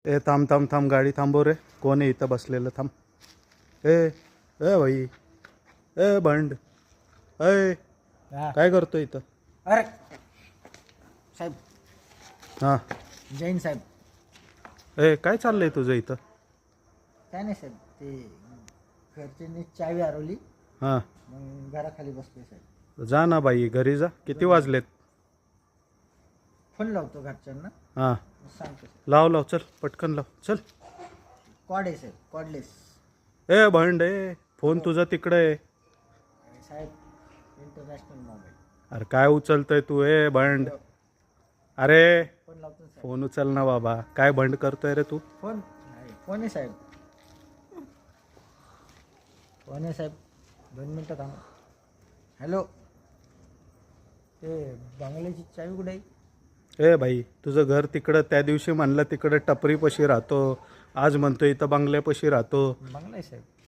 ए थांब थांब थांब, गाडी थांबव रे. कोण आहे इथं बसलेलं? थांब. ए ए भाई, ए बंड, ए काय करतो इथं? अरे साहेब, हां. जैन साहेब. ए काय चाललंय तुझं इथं? काय नाही साहेब, ते घरच्यांनी चावी हरवली, हां. मग घराखाली बसले साहेब. जा ना बाई, घरी जा. किती वाजलेत? फोन लावतो घरच्यांना, हां. सांगतो साहेब. लाव लाव, चल पटकन लाव, चल. कॉड आहे साहेब, कॉडलेस. ए बंड, ए फोन तुझा तिकडे आहे. साहेब, इंटरनॅशनल मोबाईल. अरे काय उचलतोय तू? ए बंड, अरे फोन लावतो साहेब. फोन उचल ना बाबा. काय बंड करतोय रे तू? फोन नाही, फोन आहे साहेब, फोन आहे साहेब. 2 मिनटं थांबा. हॅलो, ते बंगल्याची चावी कुठे आहे? ए भाई, तुझं घर तिकडं, त्या दिवशी म्हणलं तिकडं टपरीपाशी राहतो, आज म्हणतो इथं बंगल्यापाशी राहतो. बंगला आहे साहेब.